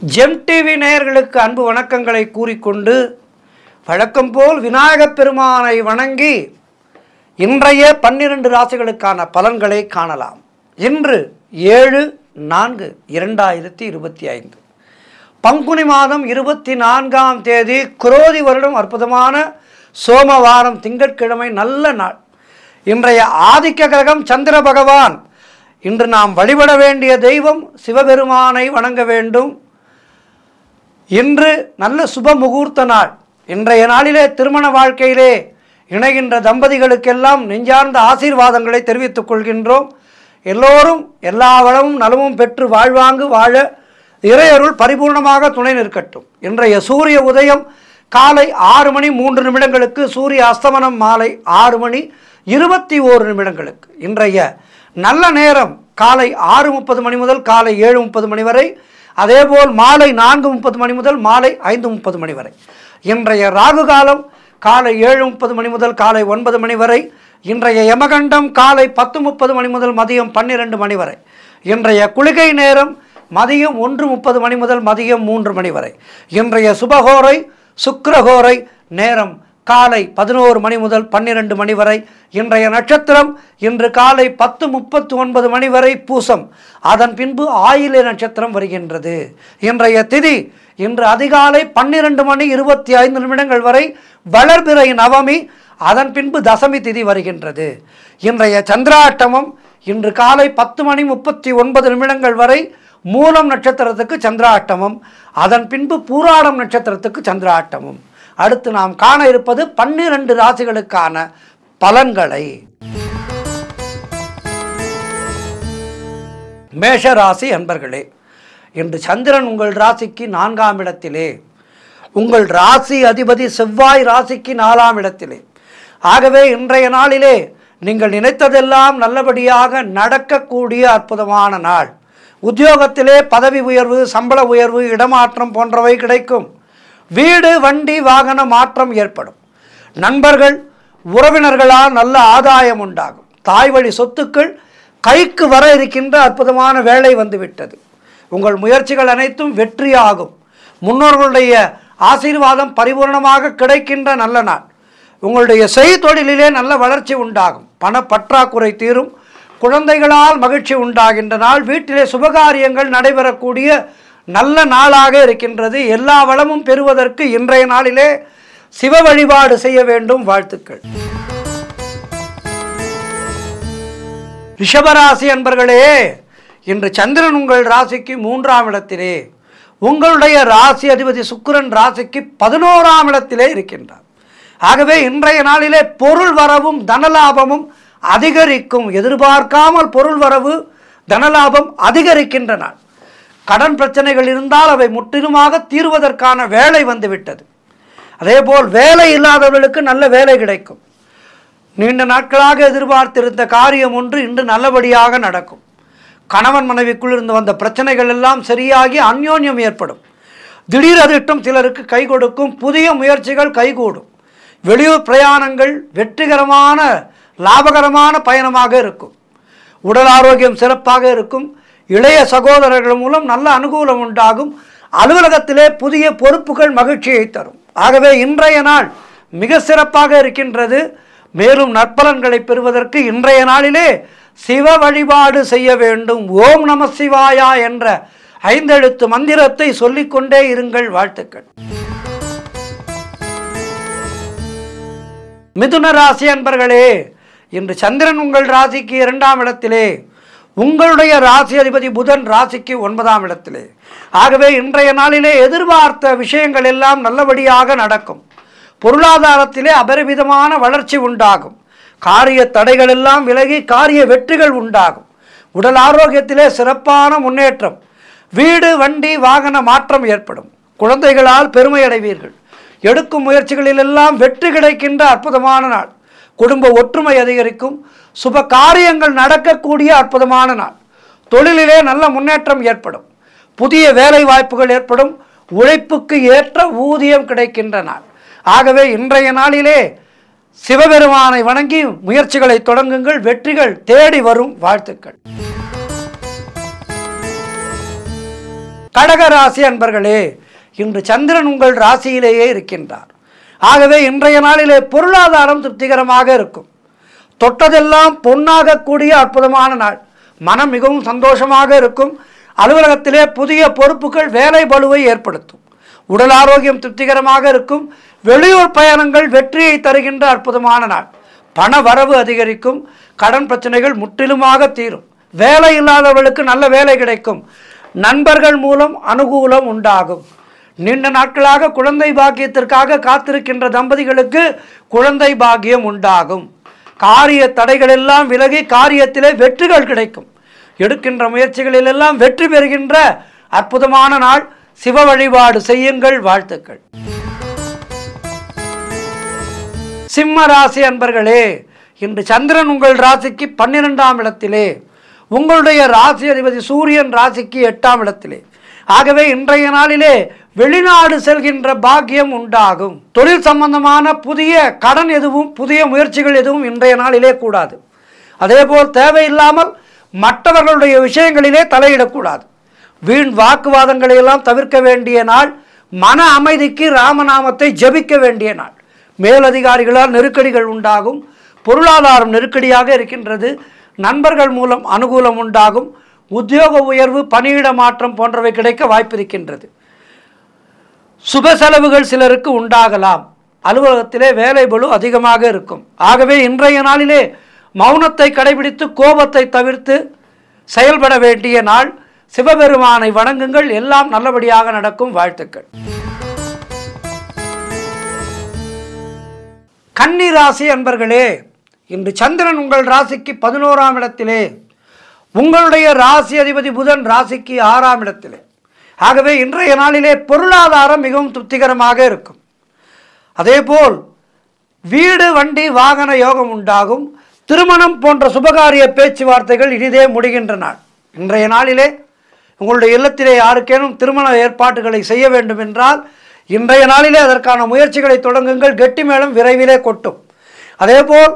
GeM TV நேயர்களுக்கு அன்பு வணக்கங்களை கூறிக்கொண்டு வழக்கம் போல் விநாயகப் பெருமானை வணங்கி இன்றைய 12 ராசிகளுக்கான பலன்களை காணலாம். இன்று 7/4/2025 பங்குனி மாதம் 24ஆம் தேதி குரோதி வருடம் அற்புதமான சோமவாரம் திங்கட்கிழமை நல்ல நாள். இன்றைய ஆதிக்க கிரகம் சந்திர பகவான். இன்று நாம் வழிபட வேண்டிய தெய்வம் சிவபெருமானை வணங்க வேண்டும். இன்று நல்ல சுப முகூர்த்த நாள். இன்றைய நாளிலே திருமண வாழ்க்கையிலே இணைகின்ற தம்பதிகளுக்கெல்லாம் நெஞ்சார்ந்த ஆசீர்வாதங்களை தெரிவித்துக் கொள்கின்றோம். எல்லோரும் எல்லா வளமும் நலமும் பெற்று வாழ்வாங்கு வாழ இறையருள் பரிபூர்ணமாக துணை நிற்கட்டும். இன்றைய சூரிய உதயம் காலை 6:03 சூரிய அஸ்தமனம் மாலை 6:21 இன்றைய நல்ல நேரம் காலை 6:30 முதல் காலை 7:30 வரை. அதேபோல் மாலை 4:30 முதல் மாலை 5:30 வரை. இன்றைய ராகு காலம் காலை 7:30 முதல் காலை 9 வரை. இன்றைய யமகண்டம் காலை 10:30 முதல் மதியம் 12 வரை. இன்றைய குளிகை நேரம் மதியம் 1:30 முதல் மதியம் 3 வரை. இன்றைய சுபகோரை சுக்கிரகோரை நேரம் காலை 11 முதல் 12 வரை. இன்றைய நட்சத்திரம் இன்று காலை 10:39 வரை பூசம். அதன் பின்பு ஆயில்ய நட்சத்திரம் வருகின்றது. இன்றைய திதி இன்று அதிகாலை 12:25 வரை வளர்பிறை நவமி. அதன் பின்பு தசமி திதி வருகின்றது. இன்றைய சந்திராட்டமம் இன்று காலை 10:39 வரை மூலம் நட்சத்திரத்துக்கு சந்திராட்டமம். அதன் பின்பு பூராடம் நட்சத்திரத்துக்கு சந்திராட்டமம். அடுத்து நாம் காண இருப்பது 12 ராசிகளுக்கான பலன்களை. மேஷ ராசி அன்பர்களே, இன்று சந்திரன் உங்கள் ராசிக்கு 4ஆம் இடத்திலே, உங்கள் ராசி அதிபதி செவ்வாய் ராசிக்கு 4ஆம் இடத்திலே. ஆகவே இன்றைய நாளிலே நீங்கள் நினைத்ததெல்லாம் நல்லபடியாக நடக்கக்கூடிய அற்புதமான நாள். உத்தியோகத்திலே பதவி உயர்வு, சம்பள உயர்வு, இடமாற்றம் போன்றவை கிடைக்கும். வீடு வண்டி வாகன மாற்றம் ஏற்படும். நண்பர்கள் உறவினர்களால் நல்ல ஆதாயம் உண்டாகும். தாய் வழி சொத்துக்கள் கைக்கு வர இருக்கின்ற அற்புதமான வேலை வந்துவிட்டது. உங்கள் முயற்சிகள் அனைத்தும் வெற்றியாகும். முன்னோர்களுடைய ஆசீர்வாதம் பரிபூர்ணமாக கிடைக்கின்ற நல்ல நாள். உங்களுடைய செய்தொழிலிலே நல்ல வளர்ச்சி உண்டாகும். பண பற்றாக்குறை தீரும். குழந்தைகளால் மகிழ்ச்சி உண்டாகின்ற நாள். வீட்டிலே சுபகாரியங்கள் நடைபெறக்கூடிய நல்ல நாளாக இருக்கின்றது. எல்லா வளமும் பெறுவதற்கு இன்றைய நாளிலே சிவ வழிபாடு செய்ய வேண்டும். வாழ்த்துக்கள். ரிஷபராசி அன்பர்களே, இன்று சந்திரன் உங்கள் ராசிக்கு 3ஆம் இடத்திலே, உங்களுடைய ராசி அதிபதி சுக்கிரன் ராசிக்கு 11ஆம் இடத்திலே இருக்கின்றார். ஆகவே இன்றைய நாளிலே பொருள் வரவும் தனலாபமும் அதிகரிக்கும். எதிர்பார்க்காமல் பொருள் வரவு தனலாபம் அதிகரிக்கின்ற நாள். கடன் பிரச்சனைகள் இருந்தால் அவை முற்றிலுமாக தீர்வதற்கான வேலை வந்துவிட்டது. அதேபோல் வேலை இல்லாதவர்களுக்கு நல்ல வேலை கிடைக்கும். நீண்ட நாட்களாக எதிர்பார்த்திருந்த காரியம் ஒன்று இன்று நல்லபடியாக நடக்கும். கணவன் மனைவிக்குள் இருந்து வந்த பிரச்சனைகள் எல்லாம் சரியாகி அந்யோன்யம் ஏற்படும். திடீர் அதிர்ஷ்டம் சிலருக்கு கை கொடுக்கும். புதிய முயற்சிகள் கைகூடும். வெளியூர் பிரயாணங்கள் வெற்றிகரமான லாபகரமான பயணமாக இருக்கும். உடல் ஆரோக்கியம் சிறப்பாக இருக்கும். இளைய சகோதரர்கள் மூலம் நல்ல அனுகூலம் உண்டாகும். அலுவலகத்திலே புதிய பொறுப்புகள் மகிழ்ச்சியை தரும். ஆகவே இன்றைய நாள் மிக சிறப்பாக இருக்கின்றது. மேலும் நற்பலன்களை பெறுவதற்கு இன்றைய நாளிலே சிவ வழிபாடு செய்ய வேண்டும். ஓம் நம சிவாயா என்ற 5 எழுத்து மந்திரத்தை சொல்லிக்கொண்டே இருங்கள். வாழ்த்துக்கள். மிதுன ராசி அன்பர்களே, இன்று சந்திரன் உங்கள் ராசிக்கு 2ஆம் இடத்திலே, உங்களுடைய ராசி அதிபதி புதன் ராசிக்கு 9ஆம் இடத்திலே. ஆகவே இன்றைய நாளிலே எதிர்பார்த்த விஷயங்கள் எல்லாம் நல்லபடியாக நடக்கும். பொருளாதாரத்திலே அபரிமிதமான வளர்ச்சி உண்டாகும். காரிய தடைகள் எல்லாம் விலகி காரிய வெற்றிகள் உண்டாகும். உடல் ஆரோக்கியத்திலே சிறப்பான முன்னேற்றம். வீடு வண்டி வாகன மாற்றம் ஏற்படும். குழந்தைகளால் பெருமை அடைவீர்கள். எடுக்கும் முயற்சிகளிலெல்லாம் வெற்றி கிடைக்கின்ற அற்புதமான நாள். குடும்ப ஒற்றுமை அதிகரிக்கும். சுப காரியங்கள் நடக்கக்கூடிய அற்புதமான நாள். தொழிலிலே நல்ல முன்னேற்றம் ஏற்படும். புதிய வேலை வாய்ப்புகள் ஏற்படும். உழைப்புக்கு ஏற்ற ஊதியம் கிடைக்கின்ற நாள். ஆகவே இன்றைய நாளிலே சிவபெருமானை வணங்கி முயற்சிகளை தொடங்குங்கள். வெற்றிகள் தேடி வரும். வாழ்த்துக்கள். கடக ராசி அன்பர்களே, இன்று சந்திரன் உங்கள் ராசியிலேயே இருக்கின்றார். ஆகவே இன்றைய நாளிலே பொருளாதாரம் திருப்திகரமாக இருக்கும். தொட்டதெல்லாம் பொன்னாகக்கூடிய அற்புதமான நாள். மனம் மிகவும் சந்தோஷமாக இருக்கும். அலுவலகத்திலே புதிய பொறுப்புகள் வேலை பளுவை ஏற்படுத்தும். உடல் ஆரோக்கியம் திருப்திகரமாக இருக்கும். வெளியூர் பயணங்கள் வெற்றியை தருகின்ற அற்புதமான நாள். பண வரவு அதிகரிக்கும். கடன் பிரச்சனைகள் முற்றிலுமாக தீரும். வேலை இல்லாதவர்களுக்கு நல்ல வேலை கிடைக்கும். நண்பர்கள் மூலம் அனுகூலம் உண்டாகும். நீண்ட நாட்களாக குழந்தை பாக்கியத்திற்காக காத்திருக்கின்ற தம்பதிகளுக்கு குழந்தை பாக்கியம் உண்டாகும். காரிய தடைகள் எல்லாம் விலகி காரியத்திலே வெற்றிகள் கிடைக்கும். எடுக்கின்ற முயற்சிகளிலெல்லாம் வெற்றி பெறுகின்ற அற்புதமான நாள். சிவ வழிபாடு செய்யுங்கள். வாழ்த்துக்கள். சிம்ம ராசி அன்பர்களே, இன்று சந்திரன் உங்கள் ராசிக்கு 12ஆம் இடத்திலே, உங்களுடைய ராசி அதிபதி சூரியன் ராசிக்கு 8ஆம் இடத்திலே. ஆகவே இன்றைய நாளிலே வெளிநாடு செல்கின்ற பாக்கியம் உண்டாகும். தொழில் சம்பந்தமான புதிய கடன் எதுவும் புதிய முயற்சிகள் எதுவும் இன்றைய நாளிலே கூடாது. அதேபோல் தேவையில்லாமல் மற்றவர்களுடைய விஷயங்களிலே தலையிடக்கூடாது. வீண் வாக்குவாதங்களை எல்லாம் தவிர்க்க வேண்டிய நாள். மன அமைதிக்கு ராமநாமத்தை ஜபிக்க வேண்டிய நாள். மேலதிகாரிகளால் நெருக்கடிகள் உண்டாகும். பொருளாதாரம் நெருக்கடியாக இருக்கின்றது. நண்பர்கள் மூலம் அனுகூலம் உண்டாகும். உத்தியோக உயர்வு, பணியிட மாற்றம் போன்றவை கிடைக்க வாய்ப்பிருக்கின்றது. சுப செலவுகள் சிலருக்கு உண்டாகலாம். அலுவலகத்திலே வேலை பளு அதிகமாக இருக்கும். ஆகவே இன்றைய நாளிலே மௌனத்தை கடைபிடித்து கோபத்தை தவிர்த்து செயல்பட வேண்டிய நாள். சிவபெருமானை வணங்குங்கள். எல்லாம் நல்லபடியாக நடக்கும். வாழ்த்துக்கள். கன்னி ராசி அன்பர்களே, இன்று சந்திரன் உங்கள் ராசிக்கு 11ஆம் இடத்திலே, உங்களுடைய ராசி அதிபதி புதன் ராசிக்கு 6ஆம் இடத்திலே. ஆகவே இன்றைய நாளிலே பொருளாதாரம் மிகவும் திருப்திகரமாக இருக்கும். அதேபோல் வீடு, வண்டி, வாகன யோகம் உண்டாகும். திருமணம் போன்ற சுபகாரிய பேச்சுவார்த்தைகள் இனிதே முடிகின்ற நாள். இன்றைய நாளிலே உங்களுடைய இல்லத்திலே யாருக்கேனும் திருமண ஏற்பாடுகளை செய்ய வேண்டும் என்றால் இன்றைய நாளிலே அதற்கான முயற்சிகளை தொடங்குங்கள். கெட்டி மேளம் விரைவிலே கொட்டும். அதேபோல்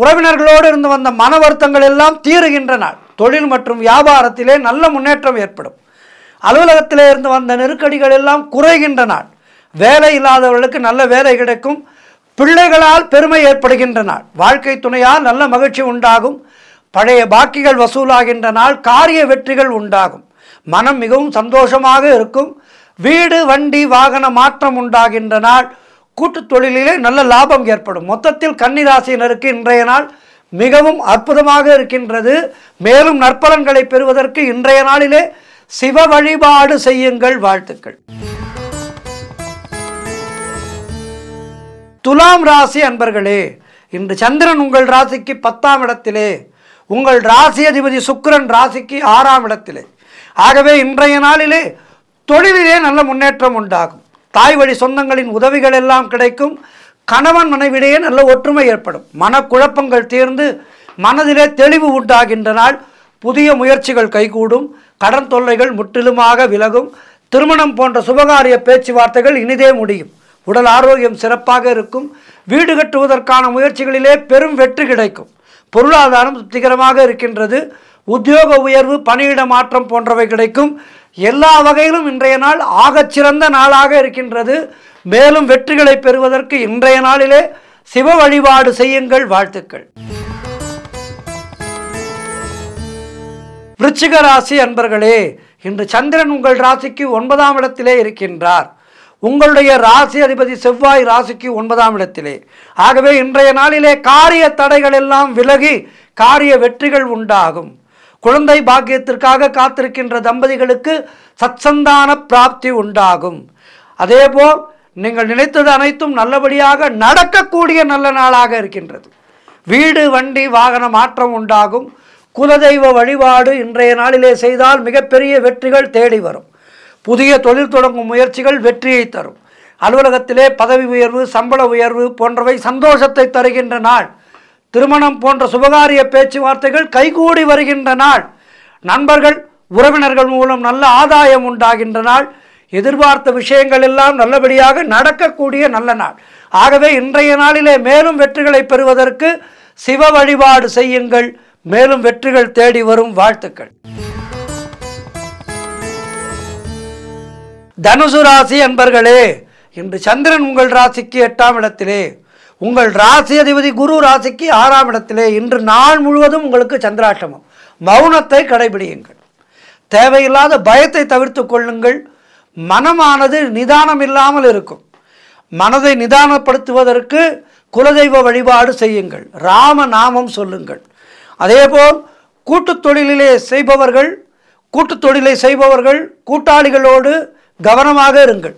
உறவினர்களோடு இருந்து வந்த மன வருத்தங்கள் எல்லாம் தீருகின்ற நாள். தொழில் மற்றும் வியாபாரத்திலே நல்ல முன்னேற்றம் ஏற்படும். அலுவலகத்திலே இருந்து வந்த நெருக்கடிகள் எல்லாம் குறைகின்ற நாள். வேலை இல்லாதவர்களுக்கு நல்ல வேலை கிடைக்கும். பிள்ளைகளால் பெருமை ஏற்படுகின்ற நாள். வாழ்க்கை துணையால் நல்ல மகிழ்ச்சி உண்டாகும். பழைய பாக்கிகள் வசூலாகின்ற நாள். காரிய வெற்றிகள் உண்டாகும். மனம் மிகவும் சந்தோஷமாக இருக்கும். வீடு, வண்டி, வாகன மாற்றம் உண்டாகின்ற நாள். கூட்டுத் தொழிலிலே நல்ல லாபம் ஏற்படும். மொத்தத்தில் கன்னிராசியினருக்கு இன்றைய நாள் மிகவும் அற்புதமாக இருக்கின்றது. மேலும் நற்பலன்களை பெறுவதற்கு இன்றைய நாளிலே சிவ வழிபாடு செய்யுங்கள். வாழ்த்துக்கள். துலாம் ராசி அன்பர்களே, இன்று சந்திரன் உங்கள் ராசிக்கு 10ஆம் இடத்திலே, உங்கள் ராசி அதிபதி சுக்கிரன் ராசிக்கு 6ஆம் இடத்திலே. ஆகவே இன்றைய நாளிலே தொழிலிலே நல்ல முன்னேற்றம் உண்டாகும். தாய் வழி சொந்தங்களின் உதவிகள் எல்லாம் கிடைக்கும். கணவன் மனைவிடையே நல்ல ஒற்றுமை ஏற்படும். மனக்குழப்பங்கள் தீர்ந்து மனதிலே தெளிவு உண்டாகின்ற நாள். புதிய முயற்சிகள் கைகூடும். கடன் தொல்லைகள் முற்றிலுமாக விலகும். திருமணம் போன்ற சுபகாரிய பேச்சுவார்த்தைகள் இனிதே முடியும். உடல் ஆரோக்கியம் சிறப்பாக இருக்கும். வீடு கட்டுவதற்கான முயற்சிகளிலே பெரும் வெற்றி கிடைக்கும். பொருளாதாரம் திருப்திகரமாக இருக்கின்றது. உத்தியோக உயர்வு, பணியிட மாற்றம் போன்றவை கிடைக்கும். எல்லா வகையிலும் இன்றைய நாள் ஆகச்சிறந்த நாளாக இருக்கின்றது. மேலும் வெற்றிகளை பெறுவதற்கு இன்றைய நாளிலே சிவ வழிபாடு செய்யுங்கள். வாழ்த்துக்கள். விருச்சிக ராசி அன்பர்களே, இன்று சந்திரன் உங்கள் ராசிக்கு 9ஆம் இடத்திலே இருக்கின்றார். உங்களுடைய ராசி அதிபதி செவ்வாய் ராசிக்கு 9ஆம் இடத்திலே. ஆகவே இன்றைய நாளிலே காரிய தடைகள் எல்லாம் விலகி காரிய வெற்றிகள் உண்டாகும். குழந்தை பாக்கியத்திற்காக காத்திருக்கின்ற தம்பதிகளுக்கு சத்சந்தான பிராப்தி உண்டாகும். அதேபோல் நீங்கள் நினைத்தது அனைத்தும் நல்லபடியாக நடக்கக்கூடிய நல்ல நாளாக இருக்கின்றது. வீடு, வண்டி, வாகன மாற்றம் உண்டாகும். குலதெய்வ வழிபாடு இன்றைய நாளிலே செய்தால் மிகப்பெரிய வெற்றிகள் தேடி வரும். புதிய தொழில் தொடங்கும் முயற்சிகள் வெற்றியை தரும். அலுவலகத்திலே பதவி உயர்வு, சம்பள உயர்வு போன்றவை சந்தோஷத்தை தருகின்ற நாள். திருமணம் போன்ற சுபகாரிய பேச்சுவார்த்தைகள் கைகூடி வருகின்ற நாள். நண்பர்கள், உறவினர்கள் மூலம் நல்ல ஆதாயம் உண்டாகின்ற நாள். எதிர்பார்த்த விஷயங்கள் எல்லாம் நல்லபடியாக நடக்கக்கூடிய நல்ல நாள். ஆகவே இன்றைய நாளிலே மேலும் வெற்றிகளை பெறுவதற்கு சிவ வழிபாடு செய்யுங்கள். மேலும் வெற்றிகள் தேடி வரும். வாழ்த்துக்கள். தனுசு ராசி அன்பர்களே, இன்று சந்திரன் உங்கள் ராசிக்கு 8ஆம் இடத்திலே, உங்கள் ராசி அதிபதி குரு ராசிக்கு 6ஆம் இடத்திலே. இன்று நாள் முழுவதும் உங்களுக்கு சந்திராஷ்டமம். மௌனத்தை கடைபிடியுங்கள். தேவையில்லாத பயத்தை தவிர்த்து கொள்ளுங்கள். மனமானது நிதானம் இல்லாமல் இருக்கும். மனதை நிதானப்படுத்துவதற்கு குலதெய்வ வழிபாடு செய்யுங்கள். ராம நாமம் சொல்லுங்கள். அதேபோல் கூட்டுத் தொழிலை செய்பவர்கள் கூட்டாளிகளோடு கவனமாக இருங்கள்.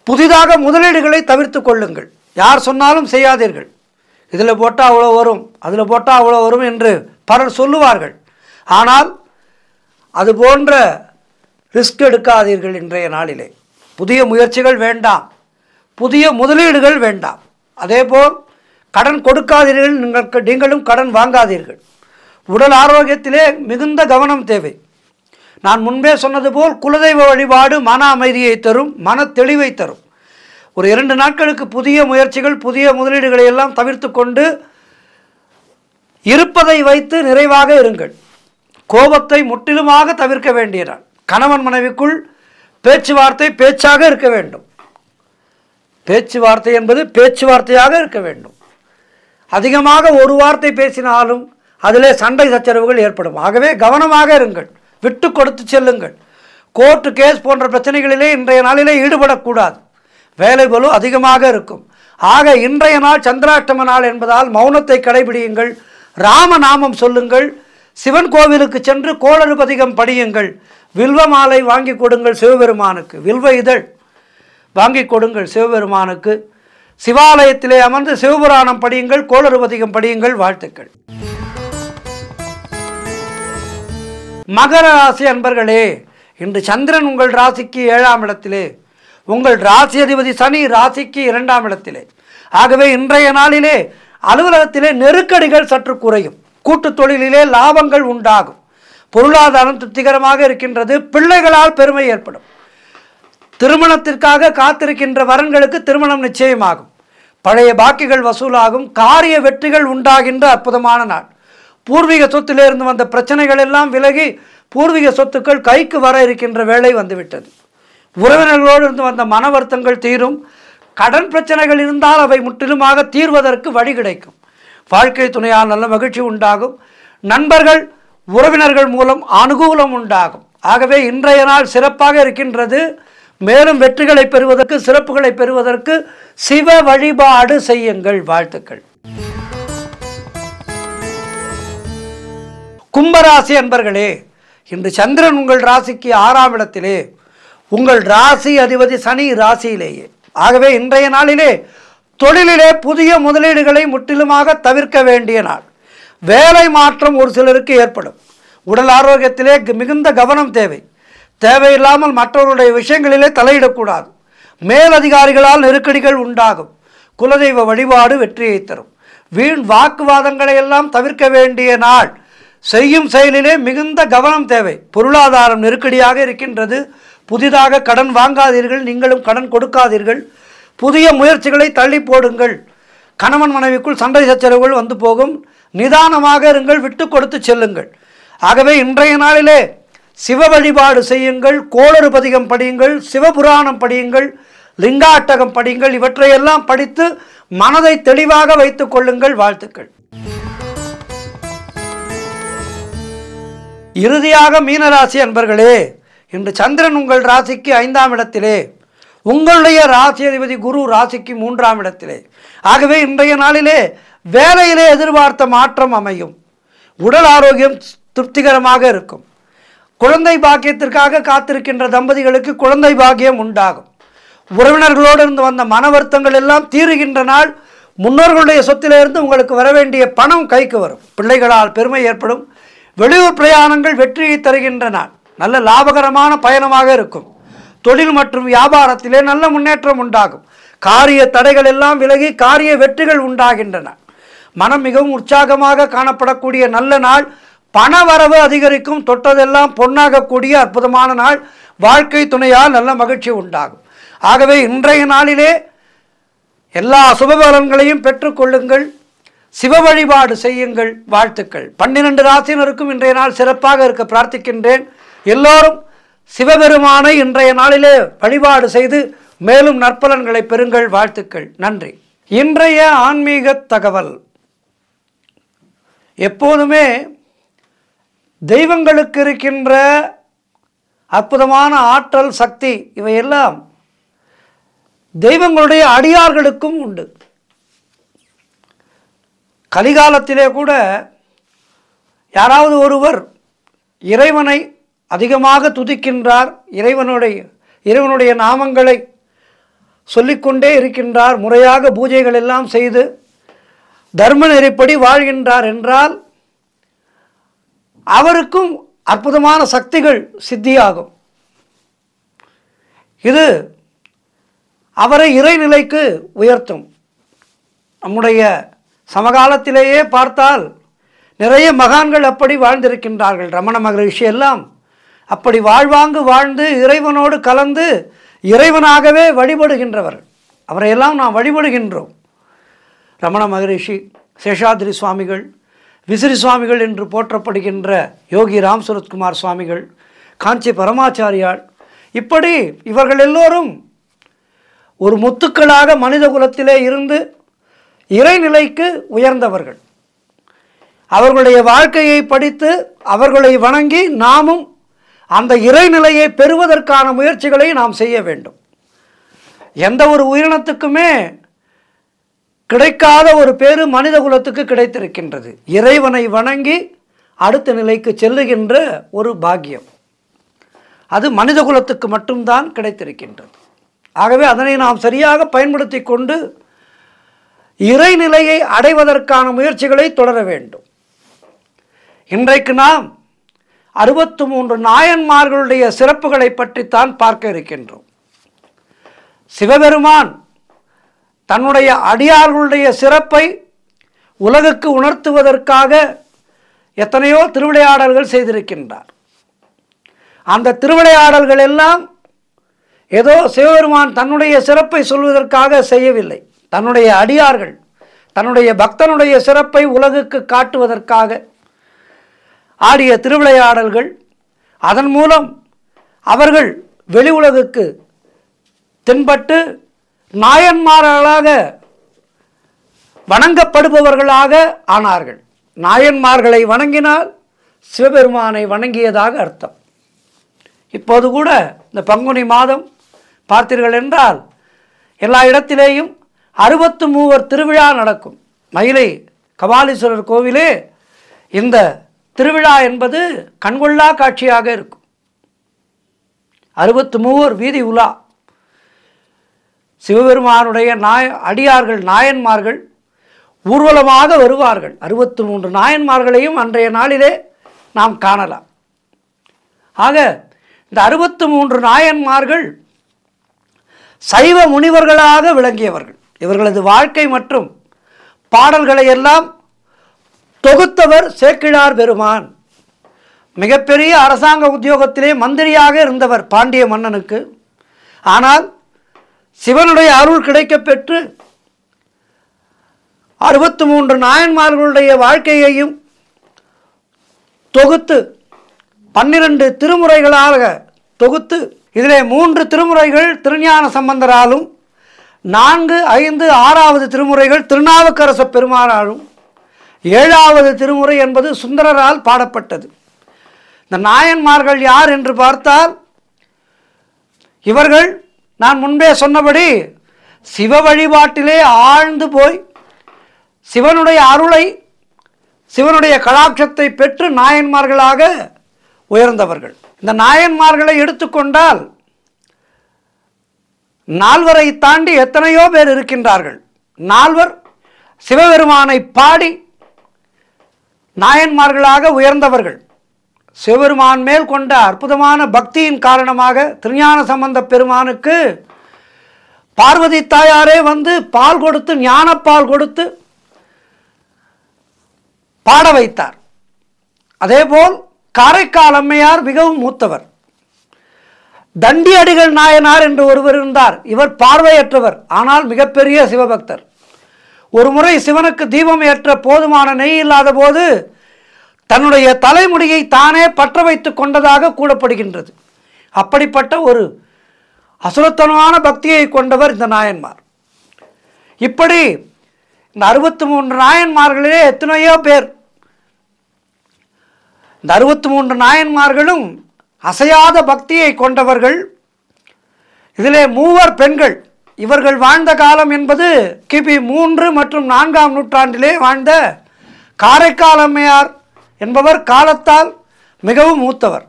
புதிதாக முதலீடுகளை தவிர்த்து கொள்ளுங்கள். யார் சொன்னாலும் செய்யாதீர்கள். இதில் போட்டால் அவ்வளோ வரும், அதில் போட்டால் அவ்வளோ வரும் என்று பலர் சொல்லுவார்கள். ஆனால் அது போன்ற ரிஸ்க் எடுக்காதீர்கள். இன்றைய நாளிலே புதிய முயற்சிகள் வேண்டாம், புதிய முதலீடுகள் வேண்டாம். அதேபோல் கடன் கொடுக்காதீர்கள், நீங்களும் கடன் வாங்காதீர்கள். உடல் ஆரோக்கியத்திலே மிகுந்த கவனம் தேவை. நான் முன்பே சொன்னது போல் குலதெய்வ வழிபாடு மன அமைதியை தரும், மன தெளிவை தரும். ஒரு 2 நாட்களுக்கு புதிய முயற்சிகள், புதிய முதலீடுகளை எல்லாம் தவிர்த்து கொண்டு இருப்பதை வைத்து நிறைவாக இருங்கள். கோபத்தை முற்றிலுமாக தவிர்க்க வேண்டிய நாள். கணவன் மனைவிக்குள் பேச்சுவார்த்தை பேச்சாக இருக்க வேண்டும். பேச்சுவார்த்தை என்பது பேச்சுவார்த்தையாக இருக்க வேண்டும். அதிகமாக ஒரு வார்த்தை பேசினாலும் அதிலே சண்டை சச்சரவுகள் ஏற்படும். ஆகவே கவனமாக இருங்கள், விட்டு கொடுத்து செல்லுங்கள். கோர்ட்டு கேஸ் போன்ற பிரச்சனைகளிலே இன்றைய நாளிலே ஈடுபடக்கூடாது. வேலை பளு அதிகமாக இருக்கும். ஆக இன்றைய நாள் சந்திராஷ்டம நாள் என்பதால் மௌனத்தை கடைபிடியுங்கள். ராம நாமம் சொல்லுங்கள். சிவன் கோவிலுக்கு சென்று கோளறு பதிகம் படியுங்கள். வில்வ மாலை வாங்கி கொடுங்கள் சிவபெருமானுக்கு. வில்வ இதழ் வாங்கி கொடுங்கள் சிவபெருமானுக்கு. சிவாலயத்திலே அமர்ந்து சிவபுராணம் படியுங்கள், கோளறு பதிகம் படியுங்கள். வாழ்த்துக்கள். மகர ராசி அன்பர்களே, இன்று சந்திரன் உங்கள் ராசிக்கு 7ஆம் இடத்திலே, உங்கள் ராசி அதிபதி சனி ராசிக்கு 2ஆம் இடத்திலே. ஆகவே இன்றைய நாளிலே அலுவலகத்திலே நெருக்கடிகள் சற்று குறையும். கூட்டுத் தொழிலிலே லாபங்கள் உண்டாகும். பொருளாதாரம் திருப்திகரமாக இருக்கின்றது. பிள்ளைகளால் பெருமை ஏற்படும். திருமணத்திற்காக காத்திருக்கின்ற வரன்களுக்கு திருமணம் நிச்சயமாகும். பழைய பாக்கிகள் வசூலாகும். காரிய வெற்றிகள் உண்டாகின்ற அற்புதமான நாள். பூர்வீக சொத்திலிருந்து வந்த பிரச்சனைகள் எல்லாம் விலகி பூர்வீக சொத்துக்கள் கைக்கு வர இருக்கின்ற வேளை வந்துவிட்டது. உறவினர்களோடு இருந்து வந்த மன வருத்தங்கள் தீரும். கடன் பிரச்சனைகள் இருந்தால் அவை முற்றிலுமாக தீர்வதற்கு வழி கிடைக்கும். வாழ்க்கை துணையால் நல்ல மகிழ்ச்சி உண்டாகும். நண்பர்கள் உறவினர்கள் மூலம் அனுகூலம் உண்டாகும். ஆகவே இன்றைய நாள் சிறப்பாக இருக்கின்றது. மேலும் வெற்றிகளை பெறுவதற்கு, சிறப்புகளை பெறுவதற்கு சிவ வழிபாடு செய்யுங்கள். வாழ்த்துக்கள். கும்பராசி அன்பர்களே, இன்று சந்திரன் உங்கள் ராசிக்கு 6ஆம் இடத்திலே, உங்கள் ராசி அதிபதி சனி ராசியிலேயே. ஆகவே இன்றைய நாளிலே தொழிலிலே புதிய முதலீடுகளை முற்றிலுமாக தவிர்க்க வேண்டிய நாள். வேலை மாற்றம் ஒரு சிலருக்கு ஏற்படும். உடல் ஆரோக்கியத்திலே மிகுந்த கவனம் தேவை. தேவையில்லாமல் மற்றவருடைய விஷயங்களிலே தலையிடக்கூடாது. மேலதிகாரிகளால் நெருக்கடிகள் உண்டாகும். குலதெய்வ வழிபாடு வெற்றியை தரும். வீண் வாக்குவாதங்களை எல்லாம் தவிர்க்க வேண்டிய நாள். செய்யும் செயலிலே மிகுந்த கவனம் தேவை. பொருளாதாரம் நெருக்கடியாக இருக்கின்றது. புதிதாக கடன் வாங்காதீர்கள், நீங்களும் கடன் கொடுக்காதீர்கள். புதிய முயற்சிகளை தள்ளி போடுங்கள். கணவன் மனைவிக்குள் சண்டை சச்சரவுகள் வந்து போகும். நிதானமாக இருங்கள், விட்டு கொடுத்து செல்லுங்கள். ஆகவே இன்றைய நாளிலே சிவ வழிபாடு செய்யுங்கள். கோளறு பதிகம் படியுங்கள், சிவபுராணம் படியுங்கள், லிங்காட்டகம் படியுங்கள். இவற்றையெல்லாம் படித்து மனதை தெளிவாக வைத்துக் கொள்ளுங்கள். வாழ்த்துக்கள். இறுதியாக மீனராசி அன்பர்களே, இன்று சந்திரன் உங்கள் ராசிக்கு 5ஆம் இடத்திலே, உங்களுடைய ராசி அதிபதி குரு ராசிக்கு 3ஆம் இடத்திலே. ஆகவே இன்றைய நாளிலே வேலையிலே எதிர்பார்த்த மாற்றம் அமையும். உடல் ஆரோக்கியம் திருப்திகரமாக இருக்கும். குழந்தை பாக்கியத்திற்காக காத்திருக்கின்ற தம்பதிகளுக்கு குழந்தை பாக்கியம் உண்டாகும். உறவினர்களோடு இருந்து வந்த மன வருத்தங்கள் எல்லாம் தீருகின்ற நாள். முன்னோர்களுடைய சொத்திலிருந்து உங்களுக்கு வர வேண்டிய பணம் கைக்கு வரும். பிள்ளைகளால் பெருமை ஏற்படும். வெளியூர் பிரயாணங்கள் வெற்றியை தருகின்ற நாள். நல்ல லாபகரமான பயணமாக இருக்கும். தொழில் மற்றும் வியாபாரத்திலே நல்ல முன்னேற்றம் உண்டாகும். காரிய தடைகள் எல்லாம் விலகி காரிய வெற்றிகள் உண்டாகின்றன. மனம் மிகவும் உற்சாகமாக காணப்படக்கூடிய நல்ல நாள். பண வரவு அதிகரிக்கும். தொட்டதெல்லாம் பொன்னாகக்கூடிய அற்புதமான நாள். வாழ்க்கை துணையால் நல்ல மகிழ்ச்சி உண்டாகும். ஆகவே இன்றைய நாளிலே எல்லா சுபபலன்களையும் பெற்றுக்கொள்ளுங்கள். சிவ வழிபாடு செய்யுங்கள். வாழ்த்துக்கள். 12 ராசியினருக்கும் இன்றைய நாள் சிறப்பாக இருக்க பிரார்த்திக்கின்றேன். எல்லோரும் சிவபெருமானை இன்றைய நாளிலே வழிபாடு செய்து மேலும் நற்பலன்களை பெறுங்கள். வாழ்த்துக்கள். நன்றி. இன்றைய ஆன்மீக தகவல். எப்போதுமே தெய்வங்களுக்கு இருக்கின்ற அற்புதமான ஆற்றல், சக்தி இவையெல்லாம் தெய்வங்களுடைய அடியார்களுக்கும் உண்டு. கலிகாலத்திலே கூட யாராவது ஒருவர் இறைவனை அதிகமாக துதிக்கின்றார், இறைவனுடைய நாமங்களை சொல்லிக்கொண்டே இருக்கின்றார், முறையாக பூஜைகள் எல்லாம் செய்து தர்ம நெறிப்படி வாழ்கின்றார் என்றால் அவருக்கும் அற்புதமான சக்திகள் சித்தியாகும். இது அவரை இறைநிலைக்கு உயர்த்தும். நம்முடைய சமகாலத்திலேயே பார்த்தால் நிறைய மகான்கள் அப்படி வாழ்ந்திருக்கின்றார்கள். ரமண மகரிஷி எல்லாம் அப்படி வாழ்வாங்கு வாழ்ந்து இறைவனோடு கலந்து இறைவனாகவே வழிபடுகின்றவர்கள். அவரையெல்லாம் நாம் வழிபடுகின்றோம். ரமண மகரிஷி, சேஷாத்ரி சுவாமிகள், விசிறி சுவாமிகள் என்று போற்றப்படுகின்ற யோகி ராம் சுரத்குமார் சுவாமிகள், காஞ்சி பரமாச்சாரியார், இப்படி இவர்கள் எல்லோரும் ஒரு முத்துக்களாக மனித குலத்திலே இருந்து இறைநிலைக்கு உயர்ந்தவர்கள். அவர்களுடைய வாழ்க்கையை படித்து அவர்களை வணங்கி நாமும் அந்த இறைநிலையை பெறுவதற்கான முயற்சிகளை நாம் செய்ய வேண்டும். எந்த ஒரு உயிரினத்துக்குமே கிடைக்காத ஒரு பேரு மனித குலத்துக்கு கிடைத்திருக்கின்றது. இறைவனை வணங்கி அடுத்த நிலைக்கு செல்லுகின்ற ஒரு பாக்கியம் அது மனித குலத்துக்கு மட்டும்தான் கிடைத்திருக்கின்றது. ஆகவே அதனை நாம் சரியாக பயன்படுத்தி கொண்டு இறைநிலையை அடைவதற்கான முயற்சிகளை தொடர வேண்டும். இன்றைக்கு நாம் 63 நாயன்மார்களுடைய சிறப்புகளை பற்றித்தான் பார்க்க இருக்கின்றோம். சிவபெருமான் தன்னுடைய அடியார்களுடைய சிறப்பை உலகுக்கு உணர்த்துவதற்காக எத்தனையோ திருவிளையாடல்கள் செய்திருக்கின்றார். அந்த திருவிளையாடல்கள் எல்லாம் ஏதோ சிவபெருமான் தன்னுடைய சிறப்பை சொல்வதற்காக செய்யவில்லை. தன்னுடைய அடியார்கள், தன்னுடைய பக்தனுடைய சிறப்பை உலகுக்கு காட்டுவதற்காக ஆடிய திருவிளையாடல்கள். அதன் மூலம் அவர்கள் வெளி உலகுக்கு தென்பட்டு நாயன்மார்களாக வணங்கப்படுபவர்களாக ஆனார்கள். நாயன்மார்களை வணங்கினால் சிவபெருமானை வணங்கியதாக அர்த்தம். இப்போது கூட இந்த பங்குனி மாதம் பார்த்தீர்கள் என்றால் எல்லா இடத்திலேயும் 63 திருவிழா நடக்கும். மயிலை கபாலீஸ்வரர் கோவிலே இந்த திருவிழா என்பது கண்கொள்ளா காட்சியாக இருக்கும். 63 வீதி உலா. சிவபெருமானுடைய அடியார்கள், நாயன்மார்கள் ஊர்வலமாக வருவார்கள். 63 நாயன்மார்களையும் அன்றைய நாளிலே நாம் காணலாம். ஆக இந்த 63 நாயன்மார்கள் சைவ முனிவர்களாக விளங்கியவர்கள். இவர்களது வாழ்க்கை மற்றும் பாடல்களை எல்லாம் தொகுத்தவர் சேக்கிழார் பெருமான். மிகப்பெரிய அரசாங்க உத்தியோகத்திலே மந்திரியாக இருந்தவர் பாண்டிய மன்னனுக்கு. ஆனால் சிவனுடைய அருள் கிடைக்கப் பெற்று 63 நாயன்மார்களுடைய வாழ்க்கையையும் தொகுத்து 12 திருமுறைகளாக தொகுத்து, இதிலே 3 திருமுறைகள் திருஞான சம்பந்தராலும், 4, 5, 6வது திருமுறைகள் திருநாவுக்கரச பெருமானாலும், 7வது திருமுறை என்பது சுந்தரரால் பாடப்பட்டது. இந்த நாயன்மார்கள் யார் என்று பார்த்தால் இவர்கள் நான் முன்பே சொன்னபடி சிவ வழிபாட்டிலே ஆழ்ந்து போய் சிவனுடைய அருளை, சிவனுடைய கடாட்சத்தை பெற்று நாயன்மார்களாக உயர்ந்தவர்கள். இந்த நாயன்மார்களை எடுத்துக்கொண்டால் 4வரை தாண்டி எத்தனையோ பேர் இருக்கின்றார்கள். 4வர் சிவபெருமானை பாடி நாயன்மார்களாக உயர்ந்தவர்கள். சிவபெருமான் மேல் கொண்ட அற்புதமான பக்தியின் காரணமாக திருஞான சம்பந்த பெருமானுக்கு பார்வதி தாயாரே வந்து பால் கொடுத்து, ஞானப்பால் கொடுத்து பாட வைத்தார். அதேபோல் காரைக்கால் அம்மையார் மிகவும் மூத்தவர். தண்டியடிகள் நாயனார் என்று ஒருவர் இருந்தார். இவர் பார்வையற்றவர், ஆனால் மிகப்பெரிய சிவபக்தர். ஒரு முறை சிவனுக்கு தீபம் ஏற்ற போதுமான நெய் இல்லாத போது தன்னுடைய தலைமுடியை தானே பற்ற வைத்து கொண்டதாக கூறப்படுகின்றது. அப்படிப்பட்ட ஒரு அசுரத்தனமான பக்தியை கொண்டவர் இந்த நாயன்மார். இப்படி இந்த 63 நாயன்மார்களிலே எத்தனையோ பேர், இந்த 63 நாயன்மார்களும் அசையாத பக்தியை கொண்டவர்கள். இதிலே 3 பெண்கள். இவர்கள் வாழ்ந்த காலம் என்பது கிபி 3 மற்றும் 4ஆம் நூற்றாண்டிலே வாழ்ந்த காரைக்கால் அம்மையார் என்பவர் காலத்தால் மிகவும் மூத்தவர்.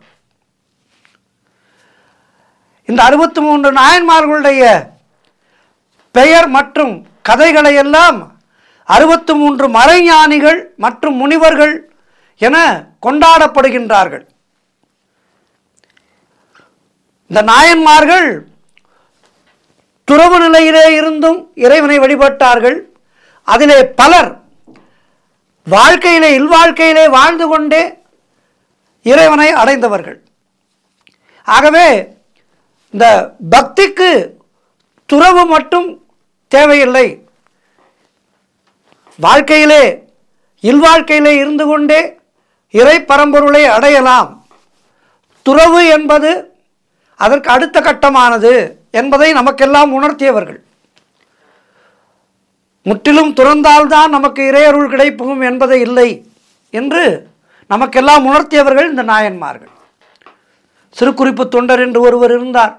இந்த 63 நாயன்மார்களுடைய பெயர் மற்றும் கதைகளை எல்லாம் 63 மறைஞானிகள் மற்றும் முனிவர்கள் என கொண்டாடப்படுகின்றார்கள். இந்த நாயன்மார்கள் துறவு நிலையிலே இருந்தும் இறைவனை வழிபட்டார்கள். அதிலே பலர் வாழ்க்கையிலே இல்வாழ்க்கையிலே வாழ்ந்து கொண்டே இறைவனை அடைந்தவர்கள். ஆகவே இந்த பக்திக்கு துறவு மட்டும் தேவையில்லை. வாழ்க்கையிலே இல்வாழ்க்கையிலே இருந்து கொண்டே இறை பரம்பொருளை அடையலாம். துறவு என்பது அதற்கு அடுத்த கட்டமானது என்பதை நமக்கெல்லாம் உணர்த்தியவர்கள். முற்றிலும் துறந்தால்தான் நமக்கு இறையருள் கிடைப்பும் என்பதை இல்லை என்று நமக்கெல்லாம் உணர்த்தியவர்கள் இந்த நாயன்மார்கள். சிறுகுறிப்பு தொண்டர் என்று ஒருவர் இருந்தார்.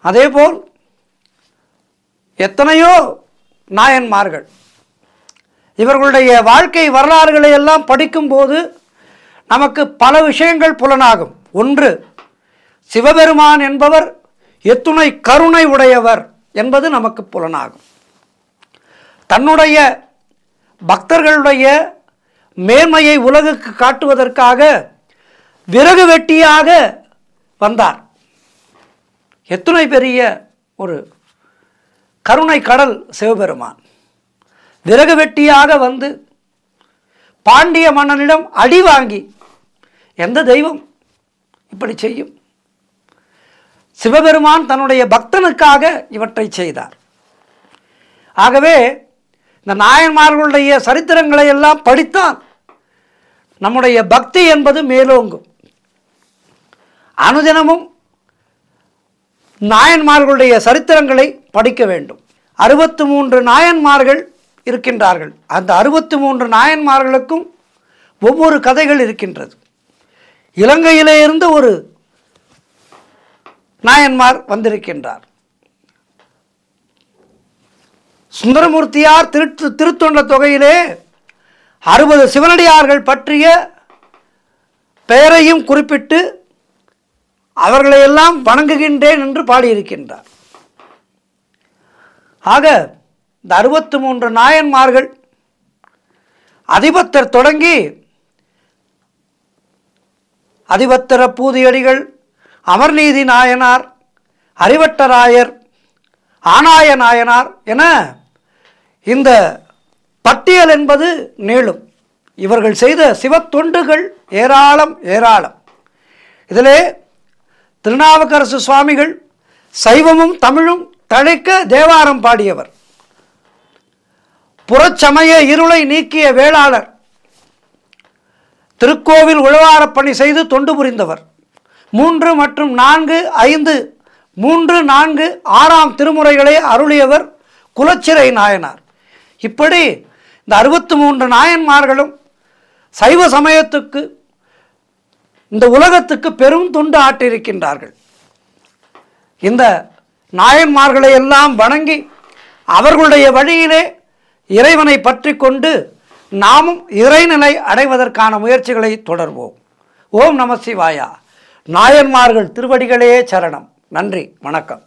அதேபோல் எத்தனையோ நாயன்மார்கள். இவர்களுடைய வாழ்க்கை வரலாறுகளை எல்லாம் படிக்கும்போது நமக்கு பல விஷயங்கள் புலனாகும். ஒன்று, சிவபெருமான் என்பவர் எத்துணை கருணை உடையவர் என்பது நமக்கு புலனாகும். தன்னுடைய பக்தர்களுடைய மேன்மையை உலகுக்கு காட்டுவதற்காக விறகு வெட்டியாக வந்தார். எத்துணை பெரிய ஒரு கருணை கடல் சிவபெருமான். விறகு வெட்டியாக வந்து பாண்டிய மன்னனிடம் அடி வாங்கி, எந்த தெய்வம் இப்படி செய்யும்? சிவபெருமான் தன்னுடைய பக்தனுக்காக இவற்றை செய்தார். ஆகவே இந்த நாயன்மார்களுடைய சரித்திரங்களை எல்லாம் படித்தால் நம்முடைய பக்தி என்பது மேலோங்கும். அனுதினமும் நாயன்மார்களுடைய சரித்திரங்களை படிக்க வேண்டும். 63 நாயன்மார்கள் இருக்கின்றார்கள். அந்த 63 நாயன்மார்களுக்கும் ஒவ்வொரு கதைகள் இருக்கின்றது. இலங்கையிலே இருந்து ஒரு நாயன்மார் வந்திருக்கின்றார். சுந்தரமூர்த்தியார் திருத்தொண்ட தொகையிலே 60 சிவனடியார்கள் பற்றிய பெயரையும் குறிப்பிட்டு அவர்களையெல்லாம் வணங்குகின்றேன் என்று பாடியிருக்கின்றார். ஆக இந்த 63 நாயன்மார்கள் அதிபத்தர் தொடங்கி அதிபத்தர பூதியடிகள், அமர்நீதி நாயனார், அறிவட்டராயர், ஆனாய நாயனார் என இந்த பட்டியல் என்பது நீளும். இவர்கள் செய்த சிவத்தொண்டுகள் ஏராளம் ஏராளம். இதிலே திருநாவுக்கரசு சுவாமிகள் சைவமும் தமிழும் தழைக்க தேவாரம் பாடியவர். புறச்சமய இருளை நீக்கிய வேளாளர். திருக்கோவில் உழவாரப் பணி செய்து தொண்டு புரிந்தவர். 3 மற்றும் 4, 5, 3, 4, 6ஆம் திருமுறைகளை அருளியவர் குலச்சிறை நாயனார். இப்படி இந்த 63 நாயன்மார்களும் சைவ சமயத்துக்கு, இந்த உலகத்துக்கு பெரும் தொண்டு ஆற்றியிருக்கின்றார்கள். இந்த நாயன்மார்களை எல்லாம் வணங்கி அவர்களுடைய வழியிலே இறைவனை பற்றி கொண்டு நாமும் இறைநிலை அடைவதற்கான முயற்சிகளை தொடர்வோம். ஓம் நம சிவாயா. நாயன்மார்கள் திருவடிகளே சரணம். நன்றி, வணக்கம்.